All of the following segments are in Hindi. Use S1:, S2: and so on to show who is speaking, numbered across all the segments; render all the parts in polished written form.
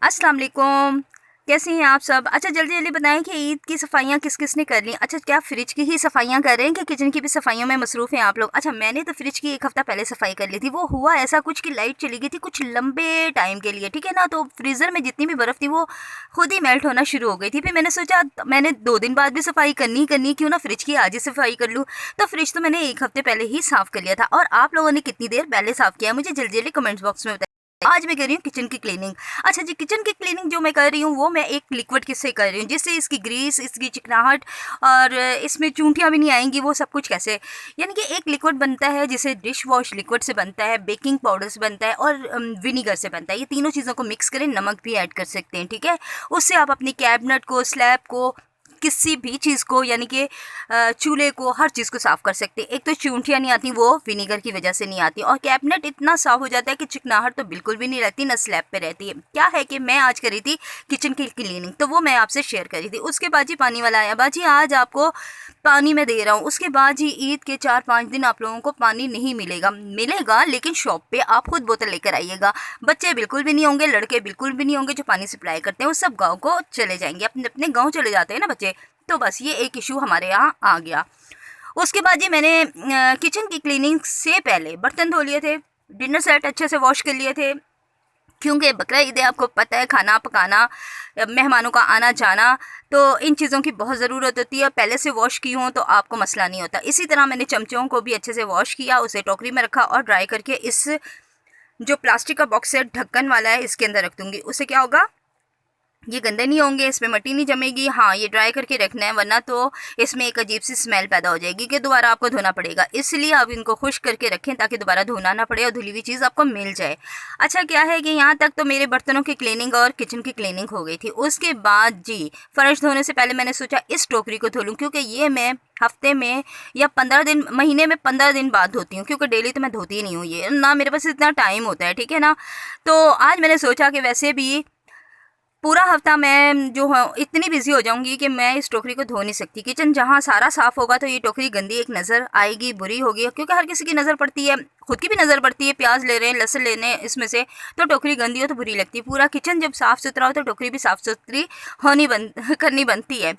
S1: अस्सलाम वालेकुम। कैसे हैं आप सब? अच्छा जल्दी जल्दी बताएं कि ईद की सफाइयाँ किस किस ने कर ली। अच्छा क्या फ्रिज की ही सफाइयाँ कर रहे हैं कि किचन की भी सफाइयों में मसरूफ़ हैं आप लोग? अच्छा मैंने तो फ्रिज की 1 हफ़्ता पहले सफाई कर ली थी। वो हुआ ऐसा कुछ कि लाइट चली गई थी कुछ लंबे टाइम के लिए, ठीक है ना? तो फ्रीज़र में जितनी भी बर्फ़ थी वो खुद ही मेल्ट होना शुरू हो गई थी। फिर मैंने सोचा मैंने 2 दिन बाद भी सफाई करनी ही करनी है, क्यों ना फ्रिज की आज ही सफाई कर लूँ। तो फ्रिज तो मैंने 1 हफ़्ते पहले ही साफ़ कर लिया था। और आप लोगों ने कितनी देर पहले साफ़ किया है मुझे जल्दी जल्दी कमेंट्स बॉक्स में बताइए। आज मैं कर रही हूँ किचन की क्लीनिंग। अच्छा जी, किचन की क्लीनिंग जो मैं कर रही हूँ वो मैं एक लिक्विड किससे कर रही हूँ जिससे इसकी ग्रीस, इसकी चिकनाहट और इसमें चूंठियाँ भी नहीं आएंगी। वो सब कुछ कैसे, यानी कि एक लिक्विड बनता है जिसे डिश वॉश लिक्विड से बनता है, बेकिंग पाउडर से बनता है और विनीगर से बनता है। ये तीनों चीज़ों को मिक्स करें, नमक भी ऐड कर सकते हैं, ठीक है। उससे आप अपनी कैबिनेट को, स्लैब को, किसी भी चीज़ को, यानी कि चूल्हे को, हर चीज़ को साफ़ कर सकते हैं। एक तो चूंठियाँ नहीं आती, वो विनीगर की वजह से नहीं आती, और कैबिनेट इतना साफ़ हो जाता है कि चिकनाहट तो बिल्कुल भी नहीं रहती, ना स्लैब पे रहती है। क्या है कि मैं आज करी थी किचन की क्लीनिंग, तो वो मैं आपसे शेयर करी थी। उसके बाद जी पानी वाला आया, बाजी आज आपको पानी मैं दे रहा हूँ। उसके बाद जी ईद के 4-5 दिन आप लोगों को पानी नहीं मिलेगा, मिलेगा लेकिन शॉप पे आप खुद बोतल लेकर आइएगा। बच्चे बिल्कुल भी नहीं होंगे, लड़के बिल्कुल भी नहीं होंगे जो पानी सप्लाई करते हैं, वो सब गाँव को चले जाएंगे, अपने अपने गाँव चले जाते हैं ना बच्चे। तो बस ये एक इशू हमारे यहाँ आ गया। उसके बाद जी मैंने किचन की क्लीनिंग से पहले बर्तन धो लिए थे, डिनर सेट अच्छे से वॉश कर लिए थे, क्योंकि बकरा ईद है, आपको पता है खाना पकाना, मेहमानों का आना जाना, तो इन चीज़ों की बहुत ज़रूरत होती है। पहले से वॉश की हों तो आपको मसला नहीं होता। इसी तरह मैंने चमचों को भी अच्छे से वॉश किया, उसे टोकरी में रखा और ड्राई करके इस जो प्लास्टिक का बॉक्स है ढक्कन वाला है इसके अंदर रख दूँगी। उससे क्या होगा, ये गंदे नहीं होंगे, इसमें मिट्टी नहीं जमेगी। हाँ ये ड्राई करके रखना है, वरना तो इसमें एक अजीब सी स्मेल पैदा हो जाएगी कि दोबारा आपको धोना पड़ेगा। इसलिए आप इनको खुश करके रखें ताकि दोबारा धोना ना पड़े और धुली हुई चीज़ आपको मिल जाए। अच्छा क्या है कि यहाँ तक तो मेरे बर्तनों की क्लीनिंग और किचन की क्लीनिंग हो गई थी। उसके बाद जी फर्श धोने से पहले मैंने सोचा इस टोकरी को धो लूँ, क्योंकि ये मैं हफ्ते में या 15 दिन, महीने में 15 दिन बाद धोती हूँ, क्योंकि डेली तो मैं धोती ही नहीं हूँ, ये ना मेरे पास इतना टाइम होता है, ठीक है ना। तो आज मैंने सोचा कि वैसे भी पूरा हफ्ता मैं जो हूँ इतनी बिजी हो जाऊंगी कि मैं इस टोकरी को धो नहीं सकती। किचन जहाँ सारा साफ होगा तो ये टोकरी गंदी एक नज़र आएगी, बुरी होगी, क्योंकि हर किसी की नज़र पड़ती है, खुद की भी नज़र पड़ती है। प्याज ले रहे हैं, लहसुन ले रहे हैं, इसमें से तो टोकरी गंदी हो तो बुरी लगती है। पूरा किचन जब साफ़ सुथरा हो तो टोकरी भी साफ़ सुथरी होनी करनी बनती है।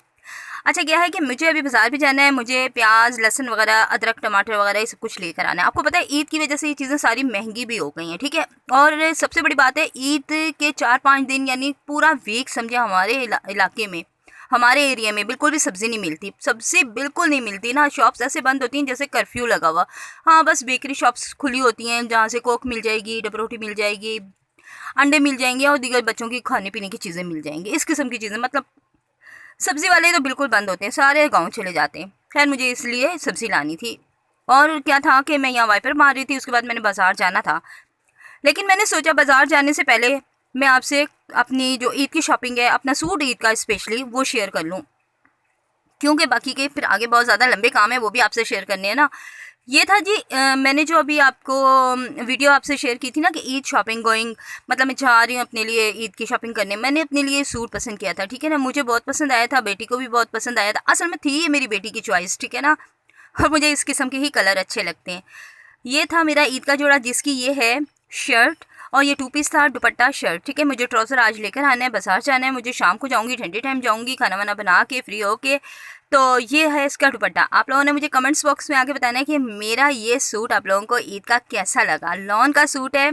S1: अच्छा क्या है कि मुझे अभी बाज़ार भी जाना है, मुझे प्याज, लहसुन वगैरह, अदरक, टमाटर वगैरह ये सब कुछ लेकर आना है। आपको पता है ईद की वजह से ये चीज़ें सारी महंगी भी हो गई हैं, ठीक है। और सबसे बड़ी बात है ईद के 4-5 दिन यानी पूरा वीक समझे हमारे इलाके में, हमारे एरिया में बिल्कुल भी सब्ज़ी नहीं मिलती, सब्ज़ी बिल्कुल नहीं मिलती ना। शॉप्स ऐसे बंद होती हैं जैसे कर्फ्यू लगा हुआ। हाँ बस बेकरी शॉप्स खुली होती हैं जहाँ से कोक मिल जाएगी, डबल रोटी मिल जाएगी, अंडे मिल जाएंगे और दीगर बच्चों की खाने पीने की चीज़ें मिल जाएंगी, इस किस्म की चीज़ें। मतलब सब्ज़ी वाले तो बिल्कुल बंद होते हैं, सारे गाँव चले जाते हैं। खैर मुझे इसलिए सब्ज़ी लानी थी। और क्या था कि मैं यहाँ वाइपर मार रही थी, उसके बाद मैंने बाज़ार जाना था। लेकिन मैंने सोचा बाज़ार जाने से पहले मैं आपसे अपनी जो ईद की शॉपिंग है, अपना सूट ईद का स्पेशली वो शेयर कर लूँ, क्योंकि बाकी के फिर आगे बहुत ज़्यादा लंबे काम है, वो भी आपसे शेयर करने हैं ना। ये था जी मैंने जो अभी आपको वीडियो आपसे शेयर की थी ना कि ईद शॉपिंग गोइंग, मतलब मैं जा रही हूँ अपने लिए ईद की शॉपिंग करने। मैंने अपने लिए सूट पसंद किया था, ठीक है ना। मुझे बहुत पसंद आया था, बेटी को भी बहुत पसंद आया था। असल में थी ये मेरी बेटी की चॉइस, ठीक है ना, और मुझे इस किस्म के ही कलर अच्छे लगते हैं। ये था मेरा ईद का जोड़ा, जिसकी ये है शर्ट और ये 2 पीस था, दुपट्टा शर्ट, ठीक है। मुझे ट्राउज़र आज लेकर आना है, बाज़ार जाना है, मुझे शाम को जाऊँगी, ठंडे टाइम जाऊँगी खाना वाना बना के फ्री होके। तो ये है इसका दुपट्टा। आप लोगों ने मुझे कमेंट्स बॉक्स में आके बताना है कि मेरा ये सूट आप लोगों को ईद का कैसा लगा। लॉन का सूट है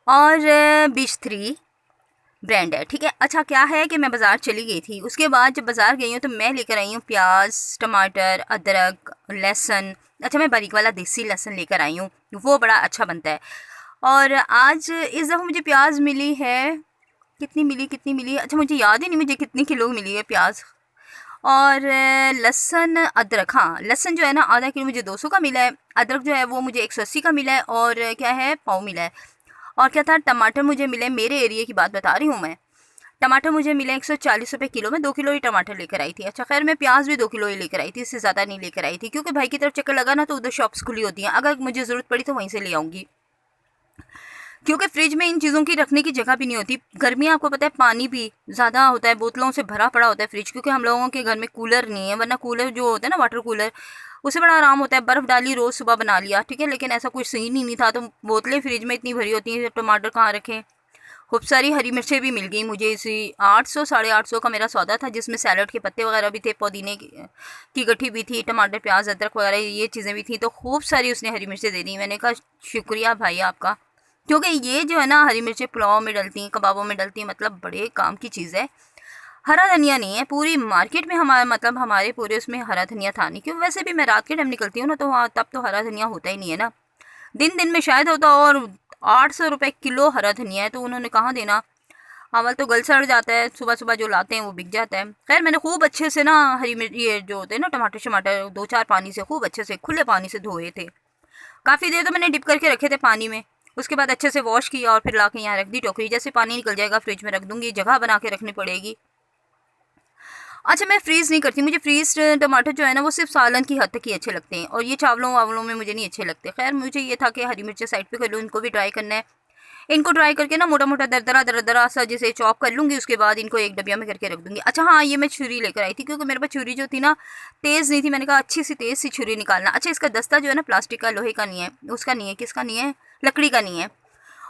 S1: और बीच 3 ब्रांड है, ठीक है। अच्छा क्या है कि मैं बाज़ार चली गई थी, उसके बाद जब बाज़ार गई हूँ तो मैं लेकर आई हूँ प्याज, टमाटर, अदरक, लहसुन। अच्छा मैं बारीक वाला देसी लहसुन लेकर आई हूँ, वो बड़ा अच्छा बनता है। और आज इस दफ़ा मुझे प्याज मिली है, कितनी मिली, अच्छा मुझे याद ही नहीं मुझे कितनी किलो मिली है प्याज। और लहसुन, अदरक, हाँ लहसुन जो है ना आधा किलो मुझे 200 का मिला है, अदरक जो है वो मुझे 180 का मिला है, और क्या है पाव मिला है। और क्या था, टमाटर मुझे मिले, मेरे एरिया की बात बता रही हूँ मैं, टमाटर मुझे मिले 140 रुपये किलो में, 2 किलो ही टमाटर लेकर आई थी। अच्छा खैर मैं प्याज भी 2 किलो ही लेकर आई थी, इससे ज़्यादा नहीं लेकर आई थी, क्योंकि भाई की तरफ चक्कर लगा ना तो उधर शॉप्स खुली होती हैं, अगर मुझे ज़रूरत पड़ी तो वहीं से ले आऊँगी, क्योंकि फ्रिज में इन चीज़ों की रखने की जगह भी नहीं होती। गर्मियाँ आपको पता है पानी भी ज़्यादा होता है, बोतलों से भरा पड़ा होता है फ्रिज, क्योंकि हम लोगों के घर में कूलर नहीं है, वरना कूलर जो होता है ना वाटर कूलर, उसे बड़ा आराम होता है, बर्फ़ डाली रोज़ सुबह बना लिया, ठीक है। लेकिन ऐसा कुछ सीन ही नहीं था, तो बोतलें फ्रिज में इतनी भरी होती हैं, टमाटर कहाँ रखें। खूब सारी हरी मिर्चें भी मिल गई मुझे। इसी 800 850 का मेरा सौदा था, जिसमें सैलड के पत्ते वगैरह भी थे, पुदीने की गट्ठी भी थी, टमाटर प्याज अदरक वगैरह ये चीज़ें भी थी। तो खूब सारी उसने हरी मिर्चें दे दी। मैंने कहा शुक्रिया भाई आपका, क्योंकि ये जो है ना हरी मिर्चें पुलाव में डलती हैं, कबाबों में डलती हैं, मतलब बड़े काम की चीज़ है। हरा धनिया नहीं है, पूरी मार्केट में हमारा मतलब हमारे पूरे उसमें हरा धनिया था नहीं, क्यों वैसे भी मैं रात के टाइम निकलती हूँ ना, तो वहाँ तब तो हरा धनिया होता ही नहीं है ना, दिन दिन में शायद होता। और 800 रुपये किलो हरा धनिया है, तो उन्होंने कहाँ देना, अवल तो गल सड़ जाता है, सुबह सुबह जो लाते हैं वो बिक जाता है। खैर मैंने खूब अच्छे से ना हरी मिर्च ये जो होते हैं ना टमाटर शमाटर 2-4 पानी से खूब अच्छे से खुले पानी से धोए थे। काफ़ी देर तो मैंने डिप करके रखे थे पानी में, उसके बाद अच्छे से वॉश किया और फिर ला के यहाँ रख दी टोकरी। जैसे पानी निकल जाएगा फ्रिज में रख दूँगी, जगह बना के रखनी पड़ेगी। अच्छा मैं फ्रीज़ नहीं करती, मुझे फ्रीज़ टमाटर जो है ना वो सिर्फ सालन की हद तक ही अच्छे लगते हैं, और ये चावलों वावलों में मुझे नहीं अच्छे लगते। खैर मुझे ये था कि हरी मिर्चें साइड पे कर लूँ, इनको भी ट्राई करना है। इनको ड्राई करके ना मोटा मोटा दरदरा सा जैसे चॉप कर लूँगी, उसके बाद इनको एक डबिया में करके रख दूँगी। अच्छा हाँ, ये मैं छुरी लेकर आई थी, क्योंकि मेरे पास छुरी जो थी ना तेज़ नहीं थी। मैंने कहा अच्छी सी तेज़ सी छुरी निकालना। अच्छा इसका दस्ता जो है ना प्लास्टिक का, लोहे का नहीं है, उसका नहीं है, किसका नहीं है, लकड़ी का नहीं है,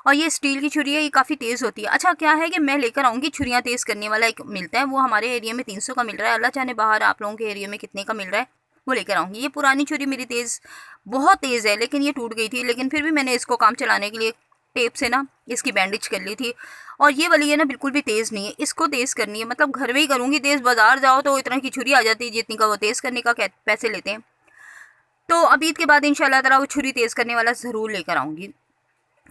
S1: और ये स्टील की छुरी है, ये काफ़ी तेज़ होती है। अच्छा क्या है कि मैं लेकर आऊँगी छुरियाँ तेज़ करने वाला, एक मिलता है वो हमारे एरिया में 300 का मिल रहा है, अल्लाह जाने बाहर आप लोगों के एरिया में कितने का मिल रहा है, वो लेकर आऊँगी। ये पुरानी छुरी मेरी बहुत तेज़ है, लेकिन ये टूट गई थी, लेकिन फिर भी मैंने इसको काम चलाने के लिए टेप से ना इसकी बैंडेज कर ली थी। और ये वाली है ना बिल्कुल भी तेज़ नहीं है, इसको तेज़ करनी है, मतलब घर में ही करूँगी तेज़। बाज़ार जाओ तो इतना की छुरी आ जाती है जितनी का वो तेज़ करने का पैसे लेते हैं। तो अब ईद के बाद इंशाल्लाह ताला वो छुरी तेज़ करने वाला ज़रूर लेकर आऊँगी।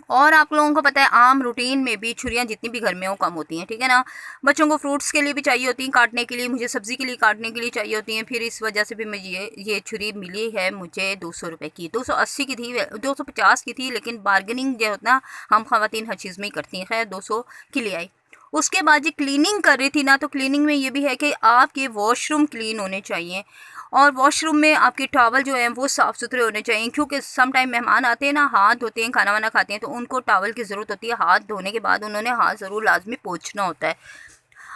S1: और आप लोगों को पता है आम रूटीन में भी छुरियाँ जितनी भी घर में हो कम होती हैं, ठीक है ना। बच्चों को फ्रूट्स के लिए भी चाहिए होती हैं काटने के लिए, मुझे सब्ज़ी के लिए काटने के लिए चाहिए होती हैं। फिर इस वजह से भी मुझे ये छुरी मिली है मुझे 200 रुपये की, 280 की थी, 250 की थी, लेकिन बार्गेनिंग जो होता ना हम ख़वातीन हर चीज़ में ही करती हैं। खैर 200 की ले आई। उसके बाद ये क्लीनिंग कर रही थी ना, तो क्लीनिंग में ये भी है कि आपके वॉशरूम क्लीन होने चाहिए, और वॉशरूम में आपके टॉवल जो हैं वो साफ़ सुथरे होने चाहिए, क्योंकि सम टाइम मेहमान आते हैं ना, हाथ धोते हैं, खाना वाना खाते हैं, तो उनको टॉवल की ज़रूरत होती है। हाथ धोने के बाद उन्होंने हाथ ज़रूर लाजमी पोंछना होता है।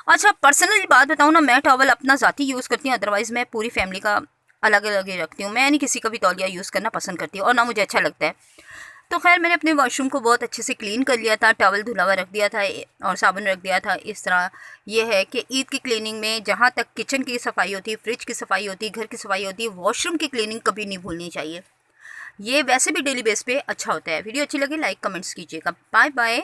S1: अच्छा पर्सनली बात बताऊँ ना, मैं टॉवल अपना ज़ाती यूज़ करती हूँ, अदरवाइज़ मैं पूरी फैमिली का अलग अलग ही रखती हूँ। मैं नहीं किसी का भी तौलिया यूज़ करना पसंद करती हूँ, और ना मुझे अच्छा लगता है। तो खैर मैंने अपने वॉशरूम को बहुत अच्छे से क्लीन कर लिया था, टॉवल धुला हुआ रख दिया था और साबुन रख दिया था। इस तरह ये है कि ईद की क्लीनिंग में जहाँ तक किचन की सफाई होती है, फ्रिज की सफाई होती है, घर की सफाई होती है, वॉशरूम की क्लीनिंग कभी नहीं भूलनी चाहिए। ये वैसे भी डेली बेस पे अच्छा होता है। वीडियो अच्छी लगी लाइक कमेंट्स कीजिएगा। Bye bye.